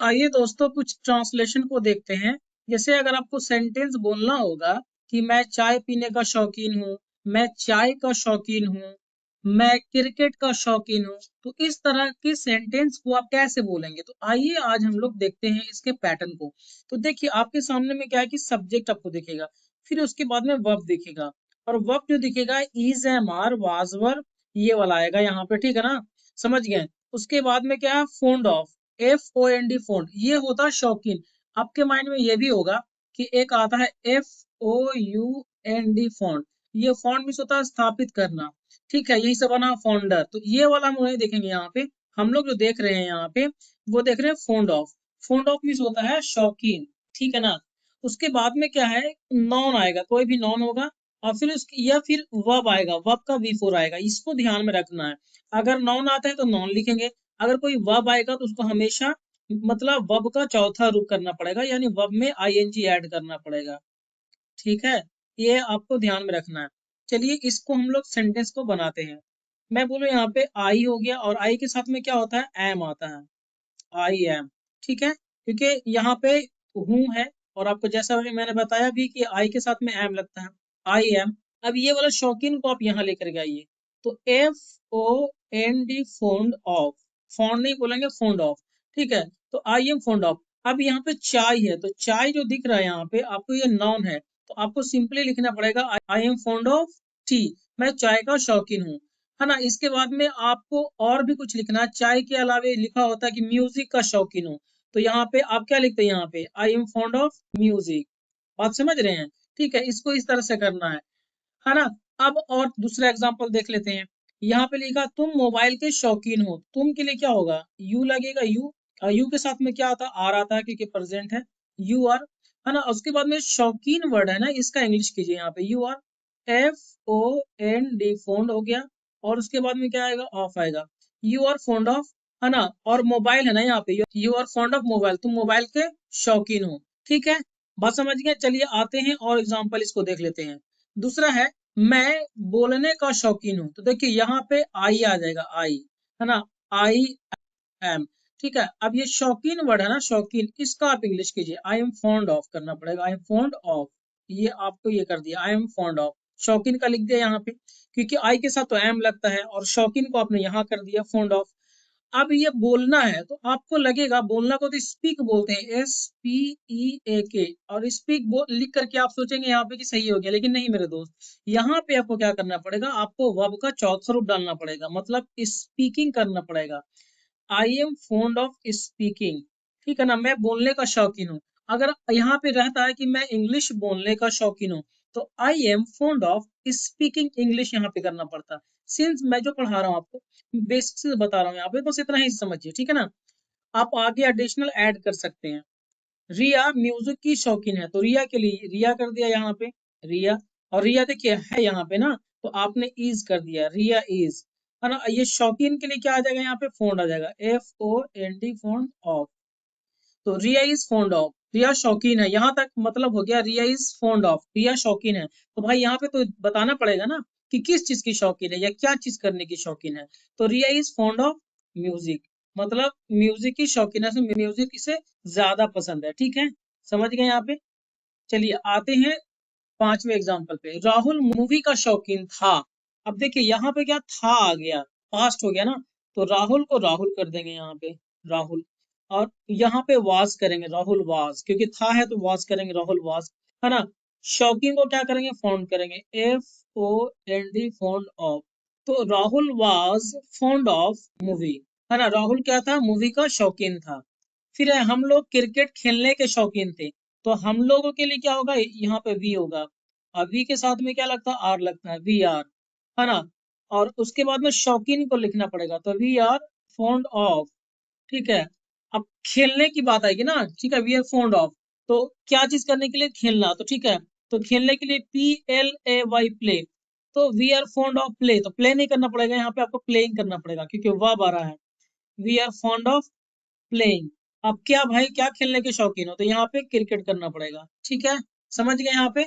आइए दोस्तों कुछ ट्रांसलेशन को देखते हैं। जैसे अगर आपको सेंटेंस बोलना होगा कि मैं चाय पीने का शौकीन हूँ, मैं चाय का शौकीन हूँ, मैं क्रिकेट का शौकीन हूँ, तो इस तरह के सेंटेंस को आप कैसे बोलेंगे। तो आइए आज हम लोग देखते हैं इसके पैटर्न को। तो देखिए आपके सामने में क्या है कि सब्जेक्ट आपको दिखेगा, फिर उसके बाद में वर्ब दिखेगा, और वर्ब जो दिखेगा इज, एम, आर, वाज, वर, ये वाला आएगा यहाँ पे, ठीक है ना। समझ गए। उसके बाद में क्या है, फोन्ड ऑफ, FOND फोन्ड, ये होता है शौकीन। आपके माइंड में ये भी होगा कि एक आता है FOUND फोन्ड, ये फोन्ड मीन्स होता है स्थापित करना, ठीक है, यही से बना फाउंडर। तो ये वाला हम नहीं देखेंगे यहाँ पे। हम लोग जो देख रहे हैं यहाँ पे वो देख रहे हैं found of. Found of means होता है शौकीन, ठीक है ना। उसके बाद में क्या है, नॉन आएगा, कोई भी नॉन होगा, और फिर उसकी या फिर वर्ब आएगा, वर्ब का V4 आएगा, इसको ध्यान में रखना है। अगर नॉन आता है तो नॉन लिखेंगे, अगर कोई वर्ब आएगा तो उसको हमेशा मतलब वर्ब का चौथा रूप करना पड़ेगा, यानी वर्ब में ING ऐड करना पड़ेगा, ठीक है। ये आपको ध्यान में रखना है। चलिए इसको हम लोग सेंटेंस को बनाते हैं। मैं बोलूँ यहाँ पे आई हो गया, और आई के साथ में क्या होता है, एम आता है, आई एम, ठीक है, क्योंकि यहाँ पे हूँ है, और आपको जैसा कि मैंने बताया भी कि आई के साथ में एम लगता है, आई एम। अब ये वाला शौकीन को आप यहाँ लेकर के आइए, तो FOND फोन्ड ऑफ, फोन्ड नहीं बोलेंगे, फोन्ड ऑफ, ठीक है। तो आई एम फोन्ड ऑफ। अब यहाँ पे चाय है, तो चाय जो दिख रहा है यहाँ पे आपको, ये नाउन है, तो आपको सिंपली लिखना पड़ेगा I am found of T, मैं चाय का शौकीन हूँ, है ना। इसके बाद में आपको और भी कुछ लिखना है, चाय के अलावे लिखा होता है कि म्यूजिक का शौकीन हूँ, तो यहाँ पे आप क्या लिखते हैं, यहाँ पे I am fond of music. बात समझ रहे हैं, ठीक है, इसको इस तरह से करना है ना। अब और दूसरा एग्जांपल देख लेते हैं। यहाँ पे लिखा तुम मोबाइल के शौकीन हो, तुम के लिए क्या होगा, यू लगेगा, यू, यू के साथ में क्या आता है, आर आता है, क्योंकि प्रेजेंट है, यू आर, है ना। उसके बाद में शौकीन वर्ड है ना, इसका इंग्लिश कीजिए, यहाँ पे यू आर, FOND फोन्ड हो गया, और उसके बाद में क्या आएगा, ऑफ आएगा, यू आर फोन्ड ऑफ, है ना। और मोबाइल है ना यहाँ पे, you are fond of mobile, तुम मोबाइल के शौकीन हो, ठीक है। बात समझ गए। चलिए आते हैं और एग्जाम्पल इसको देख लेते हैं। दूसरा है मैं बोलने का शौकीन हूँ, तो देखिए यहाँ पे आई आ जाएगा, आई, है ना, आई एम, ठीक है। अब ये शौकीन वर्ड है ना, शौकीन, इसका आप इंग्लिश कीजिए, आई एम फॉन्ड ऑफ करना पड़ेगा, आई एम फॉन्ड ऑफ, ये आपको ये कर दिया, आई एम फॉन्ड ऑफ, शौकीन का लिख दिया यहाँ पे, क्योंकि आई के साथ तो एम लगता है, और शौकीन को आपने यहाँ कर दिया फॉन्ड ऑफ। अब ये बोलना है तो आपको लगेगा, बोलना को तो स्पीक बोलते हैं, SPEAK, और स्पीक लिख करके आप सोचेंगे यहाँ पे कि सही हो गया, लेकिन नहीं मेरे दोस्त, यहाँ पे आपको क्या करना पड़ेगा, आपको वर्ब का चौथा रूप डालना पड़ेगा, मतलब स्पीकिंग करना पड़ेगा। I am found of speaking, ठीक है ना, मैं बोलने का शौकीन हूँ। अगर यहाँ पे रहता है कि मैं इंग्लिश बोलने का शौकीन हूँ, तो I am found of speaking English यहाँ पे करना पड़ता। सिंस मैं जो पढ़ा रहा हूँ आपको बेसिक से बता रहा हूँ यहाँ पे, बस इतना ही समझिए, ठीक है ना। आप आगे एडिशनल ऐड कर सकते हैं। रिया म्यूजिक की शौकीन है, तो रिया के लिए रिया कर दिया यहाँ पे, रिया, और रिया देखिए है यहाँ पे ना, तो आपने इज कर दिया, रिया इज, है ना। ये शौकीन के लिए क्या आ जाएगा, यहाँ पे फोन्ड आ जाएगा, FOND फोन्ड ऑफ। तो रिया इज फोन्ड ऑफ, रिया शौकीन है, यहाँ तक मतलब हो गया, रिया इज फोन्ड ऑफ, रिया शौकीन है। तो भाई यहाँ पे तो बताना पड़ेगा ना कि किस चीज की शौकीन है, या क्या चीज करने की शौकीन है। तो रिया इज फोन्ड ऑफ म्यूजिक, मतलब म्यूजिक की शौकीन है, म्यूजिक इसे ज्यादा पसंद है, ठीक है। समझ गए यहाँ पे। चलिए आते हैं पांचवें एग्जाम्पल पे, राहुल मूवी का शौकीन था। अब देखिए यहाँ पे क्या था आ गया, पास्ट हो गया ना, तो राहुल को राहुल कर देंगे यहाँ पे, राहुल, और यहाँ पे वाज करेंगे, राहुल वाज, क्योंकि था है तो वाज करेंगे, राहुल वाज, है ना। शौकीन को क्या करेंगे, फोन्ड करेंगे, FOND फोन्ड ऑफ। तो Rahul was fond of movie, है ना, राहुल क्या था, मूवी का शौकीन था। फिर है हम लोग क्रिकेट खेलने के शौकीन थे, तो हम लोगों के लिए क्या होगा, यहाँ पे वी होगा, और वी के साथ में क्या लगता है, आर लगता है, VR, है ना। और उसके बाद में शौकीन को लिखना पड़ेगा, तो VR फोन्ड ऑफ, ठीक है। अब खेलने की बात आएगी ना, ठीक है, वी आर फोन्ड ऑफ, तो क्या चीज करने के लिए, खेलना, तो ठीक है, तो खेलने के लिए PLAY प्ले, तो we are fond of play, तो प्ले नहीं करना पड़ेगा, यहाँ पे आपको प्लेइंग करना पड़ेगा, क्योंकि वर्ब आ रहा है, we are fond of playing. अब क्या भाई, क्या खेलने के शौकीन हो, तो यहाँ पे क्रिकेट करना पड़ेगा, ठीक है। समझ गए यहाँ पे।